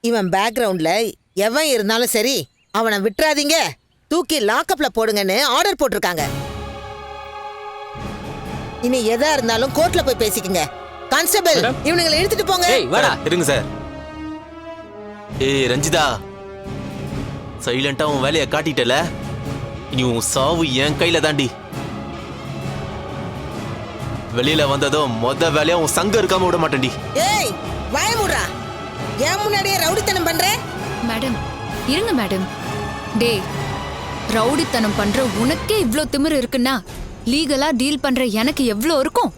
இவன் பேக்ரவுண்ட்ல எவன் இருந்தாலும் சரி அவனை விட்டுறாதீங்க, தூக்கி லாக்அப்ல போடுங்கன்னு ஆர்டர் போட்டிருக்காங்க. இனி எதா இருந்தாலும் கோர்ட்ல போய் பேசிக்கங்க. கான்ஸ்டபிள், இவனுங்களை இழுத்துட்டு போங்க. இருங்க சார். ரஞ்சிதா, சைலண்டா உன் வேலையை காட்டிட்டல, இனி உன் சாவு என் கையில தாண்டி. வெளியில வந்ததும் மொத வேலையா உன் சங்கம் இருக்காம விட மாட்டேன்டி. ஏய், வாய மூடுடா. ஏன் முன்னாடியே ரவுடித்தனம் பண்ற? மேடம் இருங்க மேடம். டே, ரவுடித்தனம் பண்ற உனக்கே இவ்ளோ திமிரு இருக்குன்னா லீகலா டீல் பண்ற எனக்கு எவ்ளோ இருக்கும்?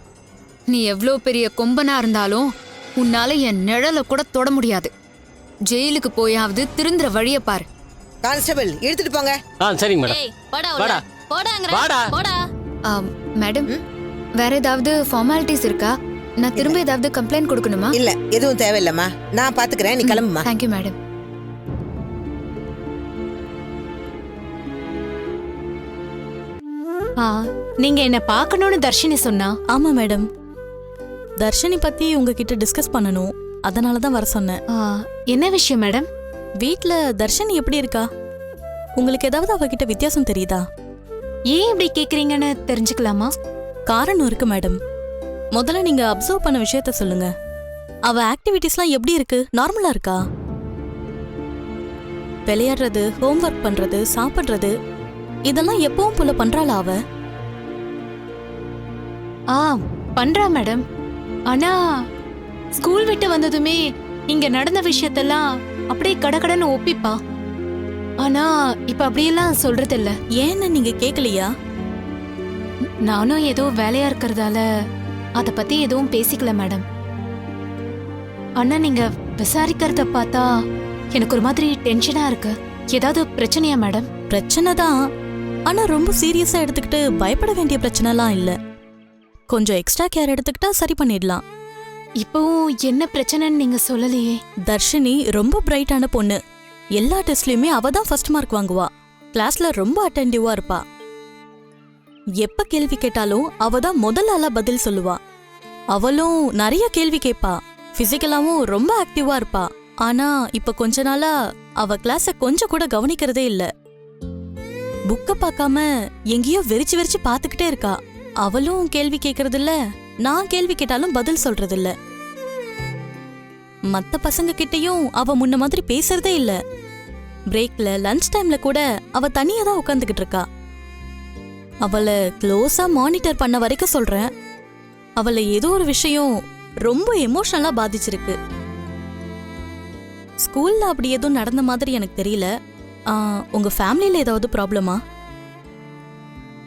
நீ எவ்ளோ பெரிய கொம்பனா இருந்தாலும் உன்னால என் நிழல கூட தொட முடியாது. ஜெயிலுக்கு போயாவது திருந்துற வழிய பாரு. கான்ஸ்டபிள், இழுத்துட்டு போங்க. சரிங்க மேடம். மேடம், வேற ஏதாவது ஃபார்மாலிட்டிஸ் இருக்கா? நான் திரும்ப ஏதாவது கம்ப்ளைண்ட் கொடுக்கணுமா? இல்ல, எதுவும் தேவையில்லம்மா, நான் பாத்துக்கிறேன். நீ கிளம்புமா. Thank you madam. நீங்க என்ன பார்க்கணும்னு தர்ஷினி சொன்னா? ஆமா மேடம், தர்ஷினி பத்தி உங்ககிட்ட டிஸ்கஸ் பண்ணணும், அதனால தான் வர சொன்னேன். என்ன விஷயம் மேடம்? வீட்ல தர்ஷினி எப்படி இருக்கா? உங்களுக்கு ஏதாவது அவகிட்ட வித்தியாசம் தெரியுதா? ஏன் இப்படி கேக்குறீங்கன்னு தெரிஞ்சுக்கலாமா? காரணம் இருக்கு மேடம். முதல்ல நீங்க அப்சர்வ் பண்ண விஷயத்த சொல்லுங்க. அவ ஆக்டிவிட்டிஸ்லாம் எப்படி இருக்கு? நார்மலா இருக்கா? விளையாடுறது, ஹோம்ஒர்க் பண்றது, சாப்பிடுறது, இதெல்லாம் எப்பவும் போல பண்றாளா அவ? பண்றா மேடம். ஆனா ஸ்கூல் விட்டு வந்ததுமே இங்க நடந்த விஷயத்தெல்லாம் அப்படியே கடகடன்னு ஒப்பிப்பா. ஆனா இப்ப அப்படியெல்லாம் சொல்றது இல்ல. ஏன்னு நீங்க கேக்கலையா? நானும் ஏதோ வேலையா இருக்கிறதால அத பத்தி எதுவும் பேசிக்கல மேடம். அண்ணா, நீங்க விசாரிக்கிறத பார்த்தா எனக்கு ஒரு மாதிரி டென்ஷனா இருக்கு. ஏதாவது பிரச்சனையா மேடம்? பிரச்சனை தான், ஆனா ரொம்ப சீரியஸா எடுத்துக்கிட்டு பயப்பட வேண்டிய பிரச்சனைலாம் இல்ல. கொஞ்சம் எக்ஸ்ட்ரா கேர் எடுத்துக்கிட்டா சரி பண்ணிடலாம். இப்போவும் என்ன பிரச்சனைன்னு நீங்க சொல்லலையே. தர்ஷினி ரொம்ப பிரைட்டான பொண்ணு. எல்லா டெஸ்ட்லயுமே அவ தான் ஃபர்ஸ்ட் மார்க் வாங்குவா. கிளாஸ்ல ரொம்ப அட்டென்டிவா இருப்பா. எப்ப கேள்வி கேட்டாலும் அவ தான் முதல்ல ஆளா பதில் சொல்லுவா. அவளும் நிறைய கேள்வி கேட்பா. பிசிக்கலாவும் ரொம்ப ஆக்டிவா இருப்பா. ஆனா இப்ப கொஞ்ச நாளா அவ கிளாஸ கொஞ்சம் கூட கவனிக்கிறதே இல்ல. புக்க பார்க்காம எங்கேயோ வெறிச்சு வெறிச்சு பாத்துக்கிட்டே இருக்கா. அவளும் கேள்வி கேக்குறது இல்ல, நான் கேள்வி கேட்டாலும் பதில் சொல்றது இல்ல. மத்த பசங்க கிட்டயும் அவ முன்ன மாதிரி பேசுறதே இல்ல. பிரேக்ல, லஞ்ச் டைம்ல கூட அவ தனியா தான் உட்காந்துக்கிட்டு இருக்கா. அவளை க்ளோஸா மானிட்டர் பண்ண வரைக்கும் சொல்றேன், அவளை ஏதோ ஒரு விஷயம் ரொம்ப எமோஷனலா பாதிச்சிருக்கு. ஸ்கூல்ல அப்படி எதுவும் நடந்த மாதிரி எனக்கு தெரியல. உங்க ஃபேமிலியில ஏதாவது ப்ராப்ளமா?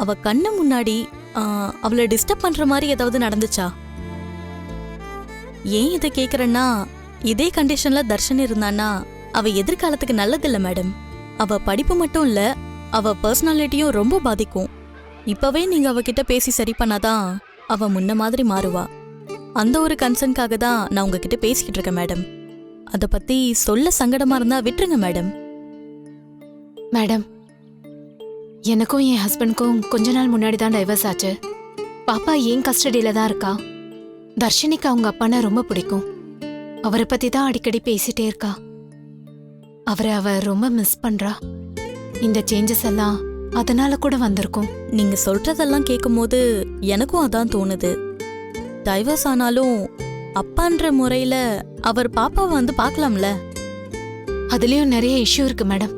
அவ கண்ணு முன்னாடி அவளை டிஸ்டர்ப் பண்ற மாதிரி ஏதாவது நடந்துச்சா? ஏன் இதை கேக்குறேன்னா, இதே கண்டிஷன்ல தர்ஷன் இருந்தானா அவ எதிர்காலத்துக்கு நல்லதில்ல மேடம். அவ படிப்பு மட்டும் இல்ல, அவ பர்சனாலிட்டியும் ரொம்ப பாதிக்கும். இப்பவே நீங்க அவகிட்ட பேசி சரி பண்ணாதான் அவ முன்ன மாதிரி மாறுவா. அந்த ஒரு கன்சர்னுக்காக தான் நான் உங்ககிட்ட பேசிக்கிட்டு இருக்கேன் மேடம். அத பத்தி சொல்ல சங்கடமா இருந்தா விட்டுருங்க மேடம். மேடம், எனக்கும் என் ஹஸ்பண்ட்க்கும் கொஞ்ச நாள் முன்னாடி தான் டைவர்ஸ் ஆச்சு. பாப்பா என் கஸ்டடியில தான் இருக்கா. தர்ஷினிக்கு அவங்க அப்பானா ரொம்ப பிடிக்கும். அவரை பத்தி தான் அடிக்கடி பேசிட்டே இருக்கா. அவரை அவ ரொம்ப மிஸ் பண்றா. இந்த சேஞ்சஸ் எல்லாம் அதனால கூட வந்திருக்கும். நீங்க சொல்றதெல்லாம் கேட்கும்போது எனக்கும் அதான் தோணுது. டைவர்ஸ் ஆனாலும் அப்பான்ற முறையில அவர் பாப்பாவை வந்து பார்க்கலாம்ல. அதுலயும் நிறைய இஷ்யூ இருக்கு மேடம்.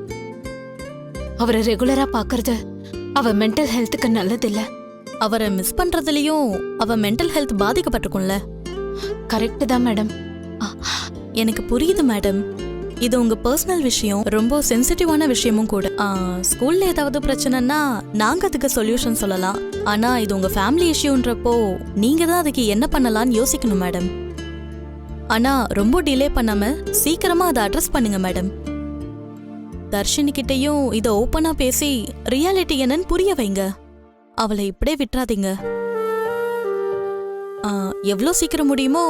அவரை ரெகுலரா பாக்குறது அவ மென்டல் ஹெல்த்துக்கு நல்லதில்ல. அவரை மிஸ் பண்றதுலயும் அவ மென்டல் ஹெல்த் பாதிக்கப்பட்டிருக்கும்ல. கரெக்ட் தான் மேடம். எனக்கு புரியுது மேடம். இது உங்க பர்சனல் விஷயம், ரொம்ப சென்சிட்டிவான விஷயமும் கூட. ஸ்கூல்ல ஏதாவது பிரச்சனைனா நாங்க அதுக்கு சொல்யூஷன் சொல்லலாம். ஆனா இது உங்க ஃபேமிலி இஷ்யூன்றப்போ நீங்க தான் அதுக்கு என்ன பண்ணலாம்னு யோசிக்கணும் மேடம். ஆனா ரொம்ப டிலே பண்ணாம சீக்கிரமா அதை அட்ரஸ் பண்ணுங்க மேடம். தர்ஷினி கிட்டையும் இதை ஓப்பனா பேசி ரியாலிட்டி என்னன்னு புரிய வைங்க. அவளை இப்படியே விட்டுறாதீங்க. எவ்வளோ சீக்கிரம் முடியுமோ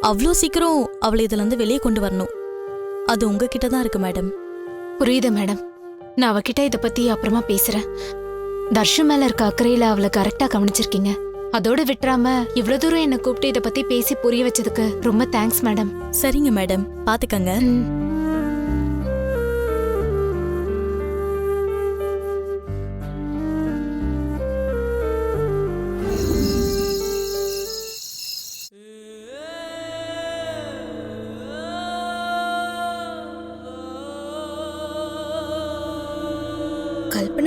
அவ்வளோ சீக்கிரம் அவளை இதுல இருந்து வெளியே கொண்டு வரணும். அது உங்ககிட்ட தான் இருக்கு மேடம். புரியுது மேடம். நான் அவகிட்ட இதை பத்தி அப்புறமா பேசுறேன். தர்ஷன் மேல இருக்க அக்கறையில அவளை கரெக்டா கவனிச்சிருக்கீங்க. அதோட விட்டுறாம இவ்வளவு தூரம் என்ன கூப்பிட்டு இதை பத்தி பேசி புரிய வச்சதுக்கு ரொம்ப தேங்க்ஸ் மேடம். சரிங்க மேடம், பாத்துக்கங்க.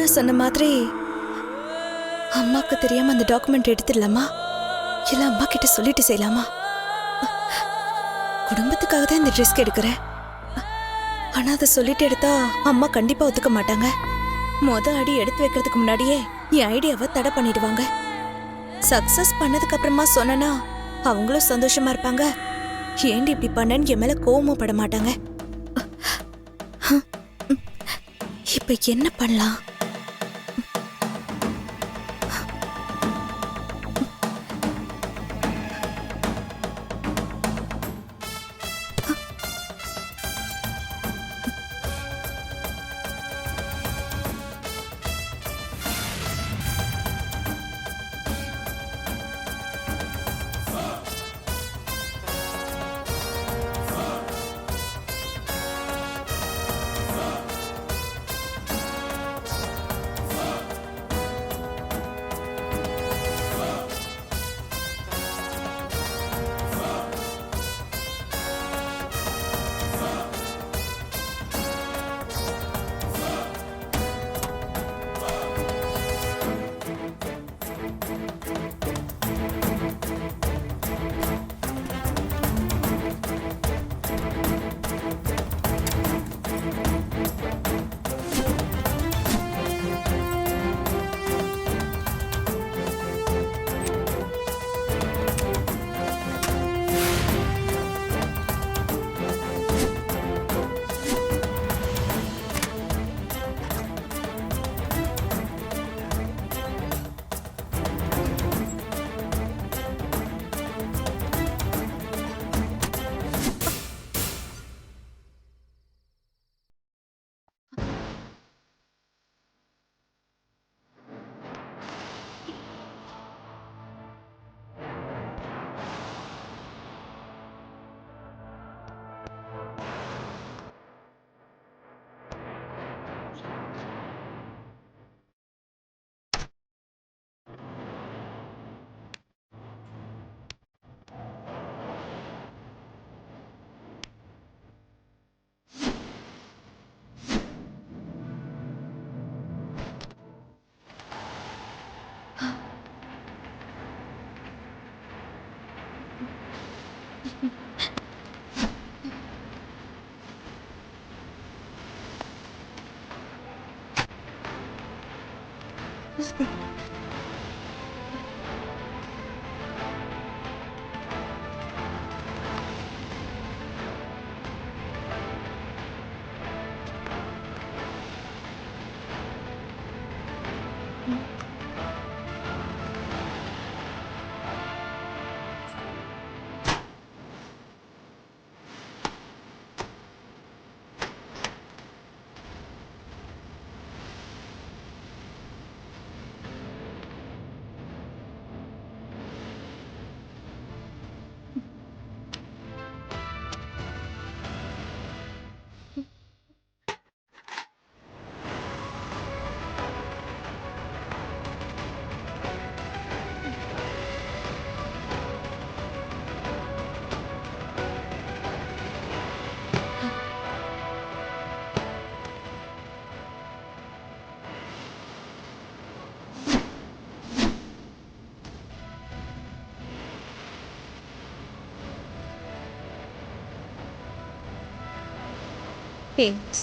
பூர்ணா சொன்ன மாதிரி அம்மாக்கு தெரியாம அந்த டாக்குமெண்ட் எடுத்துடலாமா இல்ல அம்மா கிட்ட சொல்லிட்டு செய்யலாமா? குடும்பத்துக்காக தான் இந்த ரிஸ்க் எடுக்கிறேன். ஆனா அதை சொல்லிட்டு எடுத்தா அம்மா கண்டிப்பா ஒத்துக்க மாட்டாங்க. அடி எடுத்து வைக்கிறதுக்கு முன்னாடியே என் ஐடியாவை தடை பண்ணிடுவாங்க. சக்சஸ் பண்ணதுக்கு அப்புறமா சொன்னா அவங்களும் சந்தோஷமா இருப்பாங்க. ஏண்டி இப்படி பண்ணன்னு என் மேல கோவமும் பட மாட்டாங்க. இப்ப என்ன பண்ணலாம்?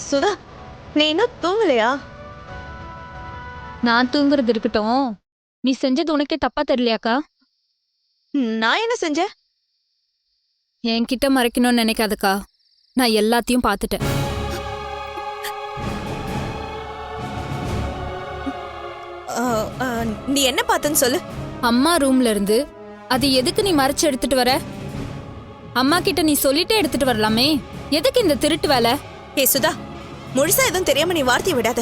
சுதா, நீ இன்னும் தூங்கலையா? நான் தூங்குறது இருக்கட்டும், நீ செஞ்சது உனக்கே தப்பா தெரியலையாக்கா? நான் என்ன செஞ்சேன்? என்கிட்ட மறைக்கணும்னு நினைக்காதக்கா, நான் எல்லாத்தையும் பார்த்துட்டேன். நீ என்ன பார்த்தன்னு சொல்லு. அம்மா ரூம்ல இருந்து அது எதுக்கு நீ மறைச்சு எடுத்துட்டு வர? அம்மா கிட்ட நீ சொல்லிட்டே எடுத்துட்டு வரலாமே, எதுக்கு இந்த திருட்டு வேலை? சுதா, முழுசா எதுவும் தெரியாம நீ வார்த்தையை விடாத.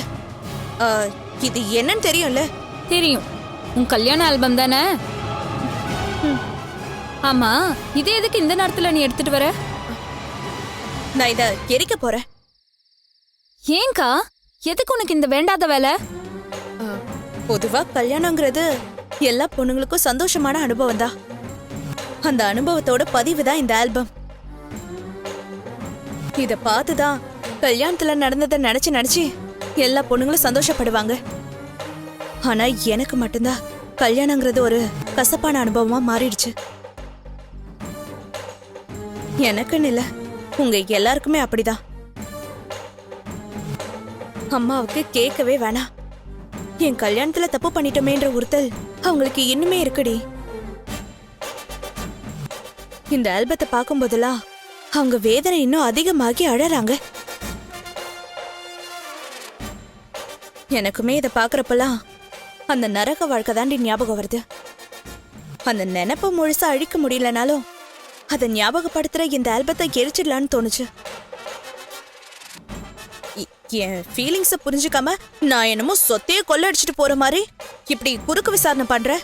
இது என்னன்னு தெரியும்ல? தெரியும், உன் கல்யாண ஆல்பம் தானே. ஆமா, இதே எதுக்கு இந்த நேரத்துல நீ எடுத்துட்டு வர? நான் இத எரிக்க போறேன். ஏங்கா, எதுக்கு உனக்கு இந்த வேண்டாத வேலை? பொதுவா கல்யாணங்கிறது எல்லா பொண்ணுங்களுக்கும் சந்தோஷமான அனுபவம் தான். அந்த அனுபவத்தோட பதிவு தான் இந்த ஆல்பம். இத பார்த்துதான் கல்யாணத்துல நடந்ததை நினைச்சு நினைச்சு எல்லா பொண்ணுங்களும் சந்தோஷப்படுவாங்க. ஆனா எனக்கு மட்டும்தான் கல்யாணங்கிறது ஒரு கசப்பான அனுபவமா மாறிடுச்சு. எனக்குன்னு இல்ல, உங்க எல்லாருக்குமே அப்படிதான். அம்மாவுக்கு கேட்கவே வேணாம். என் கல்யாணத்துல தப்பு பண்ணிட்டோமேன்ற உறுத்தல் அவங்களுக்கு இன்னுமே இருக்குடி. இந்த ஆல்பத்தை பார்க்கும் போதெல்லாம் அவங்க வேதனை இன்னும் அதிகமாகி அழறாங்க. எனக்குமே இதை பாக்குறப்பெல்லாம் அந்த நரக வாழ்க்கை தாண்டி ஞாபகம் வருது. அந்த நினைப்ப முழுசா அழிக்க முடியலனாலும் அதை ஞாபகப்படுத்துற இந்த ஆல்பத்தை எரிச்சிடலான்னு தோணுச்சு. என் ஃபீலிங்ஸ புரிஞ்சுக்காம நான் என்னமோ சொத்தையே கொள்ளடிச்சிட்டு போற மாதிரி இப்படி குறுக்கு விசாரணை பண்ற.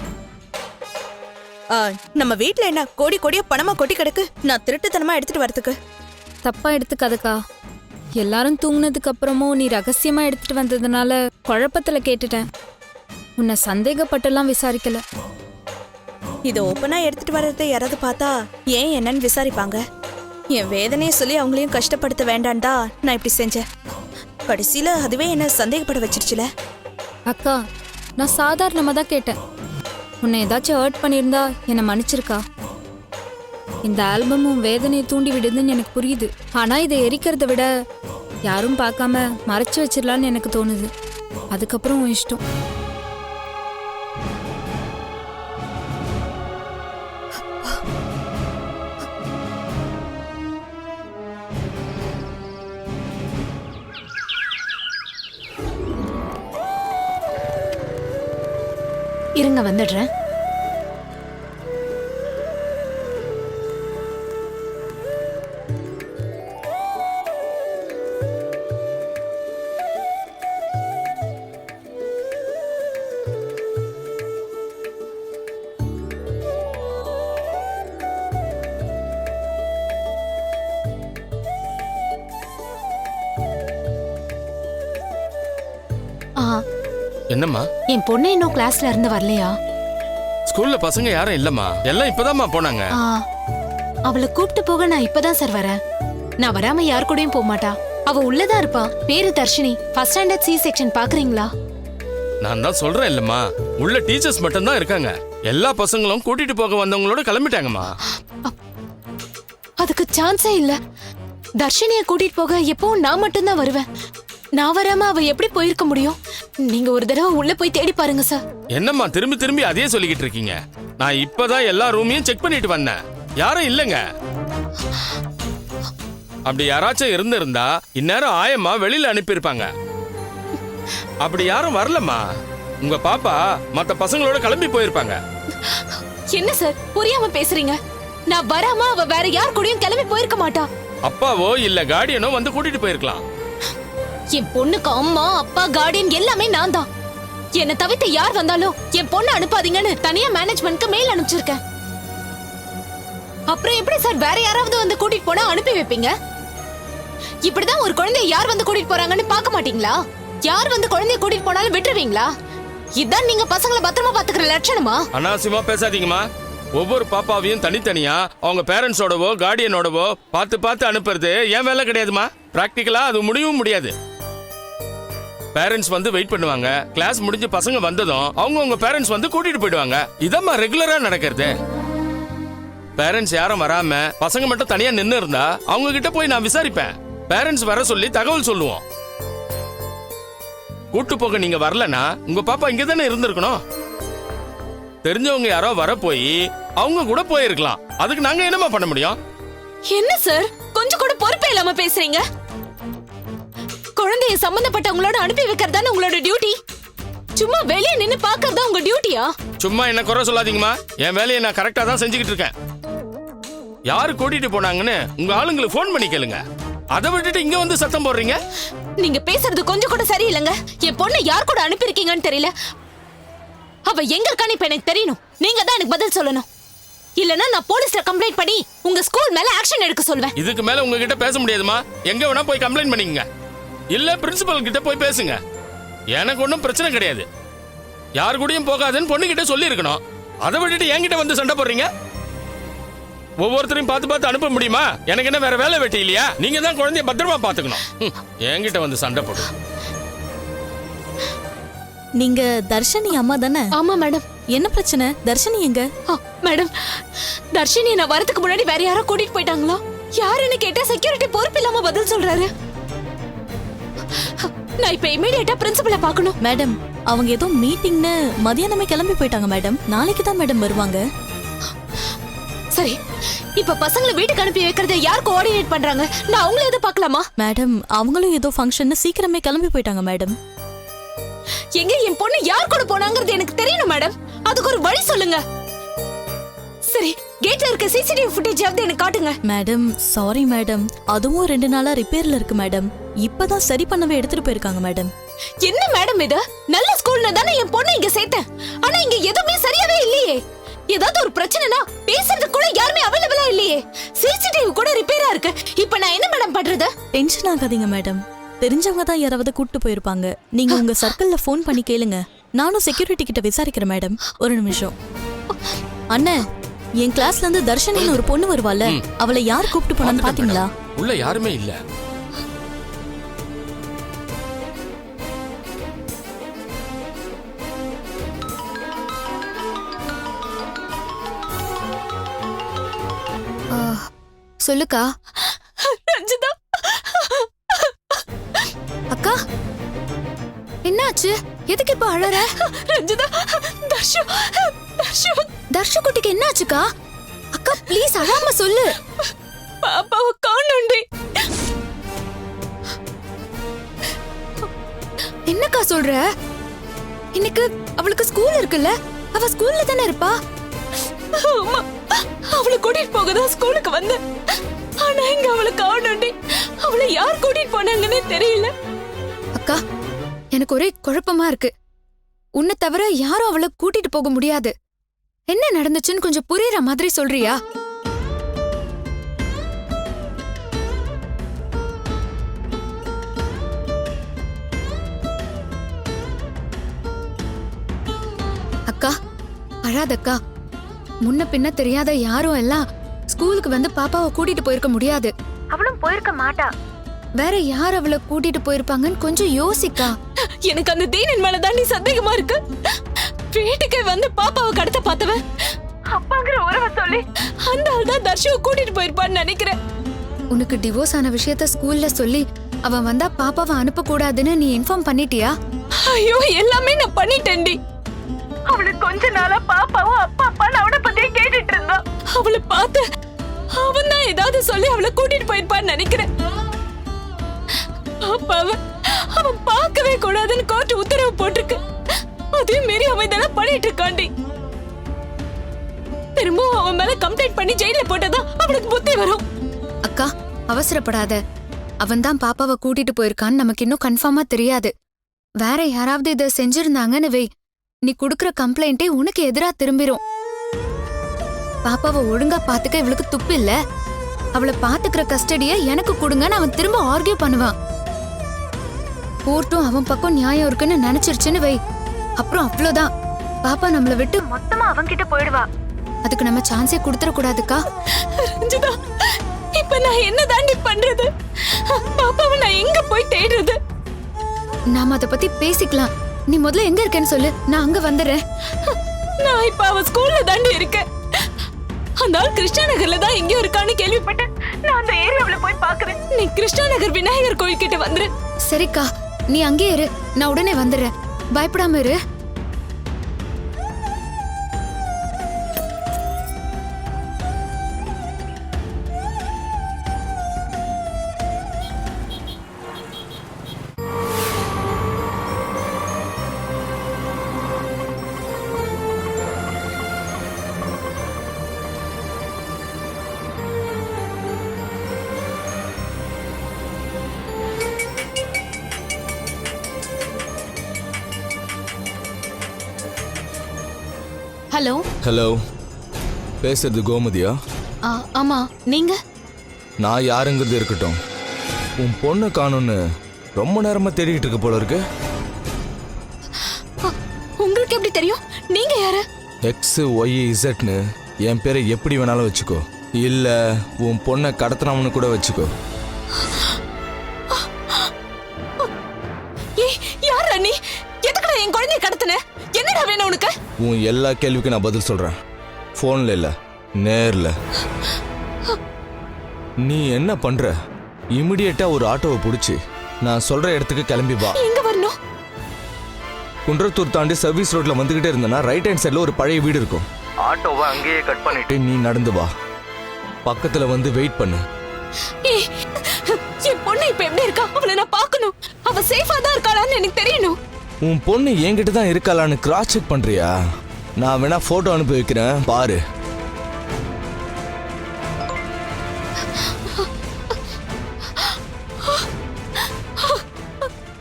நம்ம வீட்ல என்ன கோடி கோடியா பணமா கொட்டி கிடக்கு, நான் திருட்டுத்தனமா எடுத்துட்டு வரதுக்கு. தப்பா எடுத்துக்காதக்கா. எல்லாரும் தூங்குனதுக்கு அப்புறமும் நீ ரகசியமா எடுத்துட்டு வந்ததுனால குழப்பத்துல கேட்டுட்டேன். உன்னை சந்தேகப்பட்டெல்லாம் விசாரிக்கல. இதை ஓப்பனா எடுத்துட்டு வர்றதை யாராவது பார்த்தா ஏன் என்னன்னு விசாரிப்பாங்க. என் வேதனையை சொல்லி அவங்களையும் கஷ்டப்படுத்த வேண்டான் தான் நான் இப்படி செஞ்சேன். கடைசியில அதுவே என்ன சந்தேகப்பட வச்சிருச்சுல. அக்கா, நான் சாதாரணமா தான் கேட்டேன். உன்னை ஏதாச்சும் ஹர்ட் பண்ணியிருந்தா என்னை மன்னிச்சிருக்கா. இந்த ஆல்பமும் வேதனையை தூண்டி விடுதுன்னு எனக்கு புரியுது. ஆனா இதை எரிக்கிறத விட யாரும் பார்க்காம மறைச்சு வச்சிடலான்னு எனக்கு தோணுது. அதுக்கப்புறம் உன் இஷ்டம். இருங்க, வந்துடுறேன். என்னம்மா, என் பொண்ணு இன்னும் கிளாஸ்ல இருந்து வரலையா? ஸ்கூல்ல பசங்க யாரும் இல்லம்மா, எல்லாம் இப்பதாம்மா போனாங்க. அவளை கூப்பிட்டு போக நான் இப்பதான் சார் வரேன். நான் வராம யார் கூடயும் போக மாட்டா. அவ உள்ளதா இருப்பா. பேரு Darshini, first standard C section. பாக்குறீங்களா? நான் தான் சொல்றேன் இல்லம்மா, உள்ள டீச்சர்ஸ் மட்டும் தான் இருக்காங்க. எல்லா பசங்களும் கூட்டிட்டு போக வந்தவங்களோட கிளம்பிட்டாங்கம்மா. அதுக்கு சான்ஸே இல்ல. தர்ஷினிய கூட்டிட்டு போக எப்பவும் நான் மட்டும் தான் வருவேன். நான் வராம அவ எப்படி போயிருக்க முடியும்? நீங்க ஒரு தடவை உள்ள போய் தேடி பாருங்க சார். என்னம்மா திரும்பி திரும்பி அதே சொல்லிக்கிட்டு இருக்கீங்க? நான் இப்பதான் எல்லா ரூமையும் செக் பண்ணிட்டு வந்தேன், யாரும் இல்லங்க. அப்படி யாராச்சும் இருந்திருந்தா இந்நேரம் ஆயம்மா வெளியில அனுப்பியிருப்பாங்க. அப்படி யாரும் வரலம்மா. உங்க பாப்பா மத்த பசங்களோட கிளம்பி போயிருப்பாங்க. என்ன சார் புரியாம பேசுறீங்க? நான் வராம அவ வேற யார் கூடயும் கிளம்பி போயிருக்க மாட்டா. அப்பாவோ இல்ல கார்டியனோ வந்து கூட்டிட்டு போயிருக்கலாம். என் பொண்ணுக்கு அம்மா அப்பா கார்டியன் எல்லாமே நான் தான். என்ன தவிர்த்து யார் வந்தாலும் என் பொண்ணு அனுப்பாதீங்கன்னு தனியா மேனேஜ்மெண்ட்க்கு மெயில் அனுப்பிச்சிருக்கேன். அப்புறம் எப்படி சார் வேற யாராவது வந்து கூட்டிட்டு போனா அனுப்பி வைப்பீங்க? இப்படிதான் ஒரு குழந்தைய யார் வந்து கூட்டிட்டு போறாங்கன்னு பார்க்க மாட்டீங்களா? யார் வந்து குழந்தைய கூட்டிட்டு போனாலும் விட்டுருவீங்களா? இதான் நீங்க பசங்களை பத்திரமா பாத்துக்கிற லட்சணமா? அனாவசியமா பேசாதீங்கம்மா. ஒவ்வொரு பாப்பாவையும் தனித்தனியா அவங்க பேரண்ட்ஸோடவோ கார்டியனோடவோ பார்த்து பார்த்து அனுப்புறது ஏன் வேலை கிடையாதுமா. பிராக்டிக்கலா அது முடியவும் முடியாது. பேரண்ட்ஸ் வந்து வெயிட் பண்ணுவாங்க. கிளாஸ் முடிஞ்சு பசங்க வந்ததும் அவங்க பேரண்ட்ஸ் வந்து கூட்டிட்டு போயிடுவாங்க. இதம்மா ரெகுலரா நடக்கிறது. பேரண்ட்ஸ் யாரும் வராம பசங்க மட்டும் தனியா நின்னு இருந்தா அவங்க கிட்ட போய் நான் விசாரிப்பேன். பேரண்ட்ஸ் வர சொல்லி தகவல் சொல்லுவோம். கூட்டு போக நீங்க வரலனா உங்க பாப்பா இங்க தானே இருந்திருக்கணும். தெரிஞ்சவங்க யாரோ வர போய் அவங்க கூட போயிருக்கலாம். அதுக்கு நாங்க என்னமா பண்ண முடியும்? என்ன சார் கொஞ்சம் கூட பொறுப்பே இல்லாம பேசுறீங்க? குழந்தைய சம்பந்தப்பட்டவங்களோட அனுப்பி வைக்கிறதான உங்களோட டியூட்டி. சும்மா வெளியே நின்னு பாக்குறதா உங்க டியூட்டியா? சும்மா என்ன குறை சொல்லாதீங்கம்மா. என் வேலையை நான் கரெக்டா தான் செஞ்சுக்கிட்டு இருக்கேன். யாரு கூட்டிட்டு போனாங்கன்னு உங்க ஆளுங்களுக்கு போன் பண்ணி கேளுங்க. அதை விட்டுட்டு இங்க வந்து சத்தம் போடுறீங்க. நீங்க பேசுறது கொஞ்சம் கூட சரியில்லைங்க. என் பொண்ணை யார் கூட அனுப்பியிருக்கீங்கன்னு தெரியல. அவ எங்க இருக்கான்னு இப்ப எனக்கு தெரியணும். நீங்க தான் எனக்கு பதில் சொல்லணும். இல்லனா நான் போலீஸ்ல கம்ப்ளைண்ட் பண்ணி உங்க ஸ்கூல் மேல ஆக்ஷன் எடுக்க சொல்வேன். இதுக்கு மேல உங்ககிட்ட பேச முடியாதுமா. எங்க வேணா போய் கம்ப்ளைண்ட் பண்ணிக்கங்க. இல்ல பிரின்சிபல் கிட்ட போய் பேசுங்க. எனக்கு ஒன்றும் பிரச்சனை கிடையாது. யாரு கூடயும் போகாதுன்னு பொண்ணுகிட்ட சொல்லி இருக்கணும். அதை விட்டுட்டு என்கிட்ட வந்து சண்டை போடுறீங்க. ஒவ்வொருத்தரையும் பார்த்து பார்த்து அனுப்ப முடியுமா? எனக்கு என்ன வேற வேலை வெட்டி இல்லையா? நீங்க தான் குழந்தைய பத்திரமா பாத்துக்கணும். என்கிட்ட வந்து சண்டை போடு. நீங்க தர்ஷினி அம்மா தானே? ஆமா மேடம். என்ன பிரச்சனை? தர்ஷினி எங்க? மேடம், தர்ஷினி நான் வரதுக்கு முன்னாடி வேற யாரோ கூட்டிட்டு போயிட்டாங்களா? யாருன்னு கேட்டா செக்யூரிட்டி பொறுப்பு இல்லாம பதில் சொல்றாரு. நான் இப்ப இமீடியட்டா பிரின்சிபலை பார்க்கணும். மேடம், அவங்க ஏதோ மீட்டிங்னு மதியானமே கிளம்பி போயிட்டாங்க மேடம். நாளைக்கு தான் மேடம் வருவாங்க. சரி, இப்ப பசங்களை வீட்டுக்கு அனுப்பி வைக்கிறத யார் கோஆர்டினேட் பண்றாங்க? நான் அவங்கள எதை பார்க்கலாமா? மேடம், அவங்களும் ஏதோ ஃபங்க்ஷன் சீக்கிரமே கிளம்பி போயிட்டாங்க மேடம். எங்க என் பொண்ணு யார் கூட போனாங்கிறது எனக்கு தெரியணும் மேடம். அதுக்கு ஒரு வழி சொல்லுங்க. சரி, கேட்ல இருக்க சிசிடிவி ஃபுட்டேஜ் ஆவது எனக்கு காட்டுங்க. மேடம், சாரி மேடம், அதுவும் 2 நாளா ரிப்பேர்ல இருக்கு மேடம். இப்பதான் சரி பண்ணவே எடுத்துட்டு போயிருக்காங்க மேடம். என்ன மேடம் இது? நல்ல ஸ்கூல்ல தானே என் பொண்ணு இங்க சேர்த்தேன். ஆனா இங்க எதுவுமே சரியாவே இல்லையே. ஏதாவது ஒரு பிரச்சனைனா பேசுறதுக்கு கூட யாருமே அவைலபிளா இல்லையே. சிசிடிவி கூட ரிப்பேரா இருக்கு. இப்ப நான் என்ன மேடம் பண்றது? டென்ஷன் ஆகாதீங்க மேடம். தெரிஞ்சவங்க தான் யாராவது கூட்டு போயிருப்பாங்க. நீங்க உங்க சர்க்கிள்ல ஃபோன் பண்ணி கேளுங்க. நானும் செக்யூரிட்டி கிட்ட விசாரிக்கிறேன் மேடம். ஒரு நிமிஷம். அண்ணே, என் கிளாஸ்ல இருந்து தர்ஷனின்னு ஒரு பொண்ணு வருவாள்ல, அவளை யார் கூப்பிட்டு போனான்னு பாத்தீங்களா? உள்ள யாருமே இல்ல. சொல்லுக்கா. ரஞ்சிதா அக்கா, என்னாச்சு? எதுக்கு இப்ப அழற? ரஞ்சிதா, தர்ஷு குட்டிக்கு என்னாச்சுக்கா? அக்கா ப்ளீஸ் அழாம சொல்லு. பாப்பாவை காணோண்டி. என்னக்கா சொல்ற? இன்னைக்கு அவளுக்கு ஸ்கூல் இருக்குல்ல? அவ ஸ்கூல்ல தானே இருப்பா. அம்மா, அவளை கூட்டிட்டு போகதான் ஸ்கூலுக்கு வந்த. ஆனா இங்க அவளை காணோண்டி. அவளை யார் கூட்டிட்டு போனாங்கன்னே தெரியல. அக்கா, எனக்கு ஒரே குழப்பமா இருக்கு. உன்னை தவிர யாரும் அவளை கூட்டிட்டு போக முடியாது. என்ன நடந்துச்சுன்னு கொஞ்சம் புரியுற மாதிரி சொல்றியா? அக்கா அழாதக்கா. முன்ன பின்ன தெரியாத யாரும் எல்லாம் ஸ்கூலுக்கு வந்து பாப்பாவை கூட்டிட்டு போயிருக்க முடியாது. அவளும் போயிருக்க மாட்டா. வேற யார் அவளை கூட்டிட்டு போயிருப்பாங்கன்னு கொஞ்சம் யோசிக்கா. எனக்கு அந்த தீனின் மேலதான் நீ சந்தேகமா இருக்கு. வீட்டுக்கு வந்து பாப்பாவை கடத்த பார்த்தவன் அப்பாங்கிற உறவை சொல்லி அந்த ஆள் தான் தர்ஷுவை கூட்டிட்டு போயிருப்பான்னு நினைக்கிறேன். உனக்கு டிவோர்ஸ் ஆன விஷயத்த ஸ்கூல்ல சொல்லி அவன் வந்தா பாப்பாவை அனுப்ப கூடாதுன்னு நீ இன்ஃபார்ம் பண்ணிட்டியா? ஐயோ, எல்லாமே நான் பண்ணிட்டேன்டி. அவளுக்கு கொஞ்ச நாளா பாப்பாவும் அப்பா அப்பான்னு அவனை பத்தியே கேட்டுட்டு இருந்தா. அவளை பார்த்து அவன் தான் ஏதாவது சொல்லி அவளை கூட்டிட்டு போயிருப்பான்னு நினைக்கிறேன். பாப்பாவை அவன் பார்க்கவே கூடாதுன்னு கோர்ட் உத்தரவு போட்டிருக்கு. அதே மீறி அவன் இதெல்லாம் பண்ணிட்டு இருக்காண்டி. திரும்பவும் அவன் மேல கம்ப்ளைண்ட் பண்ணி ஜெயில போட்டதான் அவனுக்கு புத்தி வரும். அக்கா அவசரப்படாத. அவன் தான் பாப்பாவை கூட்டிட்டு போயிருக்கான்னு நமக்கு இன்னும் கன்ஃபார்மா தெரியாது. வேற யாராவது இதை செஞ்சிருந்தாங்கன்னு வை, நீ குடுக்கற கம்ப்ளைண்டே உனக்கு எதிரா திரும்பிரும். பாப்பாவை ஒழுங்கா பாத்துக்க இவளுக்கு துப்பு இல்ல. அவளை பாத்துக்கிற கஸ்டடிய எனக்கு கொடுங்கன்னு அவன் திரும்ப ஆர்கியூ பண்ணுவான். கோர்ட்டும் அவன் பக்கம் நியாயம் இருக்குன்னு நினைச்சிருச்சுன்னு வை, அப்புறம் அவ்வளவுதான். பாப்பா நம்மள விட்டு மொத்தமா அவன்கிட்ட போயிடுவா. அதுக்கு நம்ம சான்ஸே கொடுத்துட கூடாதுக்கா. ரஞ்சிதா, இப்ப நான் என்ன தாண்டி பண்றது? பாப்பாவை நான் எங்க போய் தேடுறது? நாம அத பத்தி பேசிக்கலாம். நீ முதல்ல எங்க இருக்கேன்னு சொல்லு, நான் அங்க வந்துடுறேன். நான் இப்ப அவ ஸ்கூல்ல தாண்டி இருக்கேன். அந்த ஆள் கிருஷ்ணா நகர்ல தான் எங்கேயோ இருக்கான்னு கேள்விப்பட்டேன். நான் அந்த ஏரியாவுல போய் பாக்குறேன். நீ கிருஷ்ணா நகர் விநாயகர் கோயில் கிட்ட வந்துரு. சரிக்கா, நீ அங்கே இரு, நான் உடனே வந்துடுறேன். பயப்படாம இரு. ஹலோ. ஹலோ, பேசுறது கோமதியா? ஆமா, நீங்க? நான் யாருங்கிறது இருக்கட்டும், உன் பொண்ணை காணும்னு ரொம்ப நேரமா தேடிக்கிட்டு இருக்க போல இருக்கு. உங்களுக்கு எப்படி தெரியும்? நீங்க யாரு? XYZ என் பேரை எப்படி வேணாலும் வச்சுக்கோ, இல்ல உன் பொண்ணை கடத்தினவனு கூட வச்சுக்கோ. யாரா நீ? எதுக்குடா என் குழந்தைய உன் எல்லா கேள்விக்கும் நான் பதில் சொல்றேன். ஃபோன்ல இல்ல, நேர்ல. நீ என்ன பண்ற? இமிடியேட்டா ஒரு ஆட்டோவை பிடிச்சி நான் சொல்ற இடத்துக்கு கிளம்பி வா. எங்க வரணும்? குன்றத்தூர் தாண்டி சர்வீஸ் ரோட்ல வந்துகிட்டே இருந்தனா ரைட் ஹேண்ட் சைடுல ஒரு பழைய வீடு இருக்கும். ஆட்டோவை அங்கேயே கட் பண்ணிட்டு நீ நடந்து வா. பக்கத்துல வந்து வெயிட் பண்ணு. ஏய், என் பொண்ணு இப்ப எப்படி இருக்கா? அவளை நான் பார்க்கணும். அவ சேஃபா தான் இருக்காளான்னு எனக்கு தெரியணும். உன் பொண்ணு என்கிட்ட தான் இருக்காளான்னு கிராஸ் செக் பண்றியா? நான் வேணா போட்டோ அனுப்பி வைக்கிறேன், பாரு.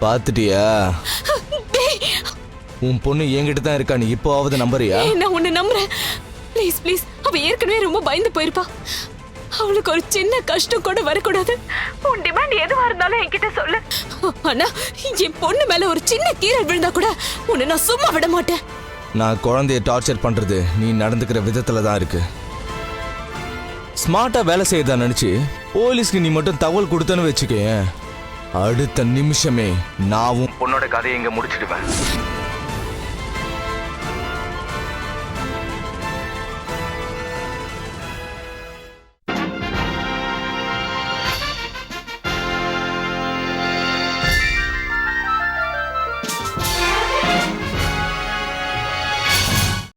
பாத்துட்டியா? உன் பொண்ணு என்கிட்ட தான் இருக்கா, நீ இப்போவாவது நம்புறியா? நான் உன்னை நம்புறேன். Please please. அவ ஏற்கனவே ரொம்ப பயந்து போயிருப்பா. அவளுக்கு ஒரு சின்ன கஷ்டம் கூட வரக்கூடாது. உன் டிமாண்ட் எதுவா இருந்தாலும் என்கிட்ட சொல்லு. ஆனா என் பொண்ணு மேல ஒரு சின்ன கீறல் விழுந்தா கூட உன்னை நான் சும்மா விட மாட்டேன். நான் குழந்தைய டார்ச்சர் பண்றது நீ நடந்துக்கிற விதத்துல தான் இருக்கு. ஸ்மார்ட்டா வேலை செய்யறதா நினைச்சு போலீஸ்க்கு நீ மட்டும் தகவல் கொடுத்தன்னு வச்சுக்கேன், அடுத்த நிமிஷமே நான் உன் பொண்ணோட கதையை இங்க முடிச்சிடுவேன்.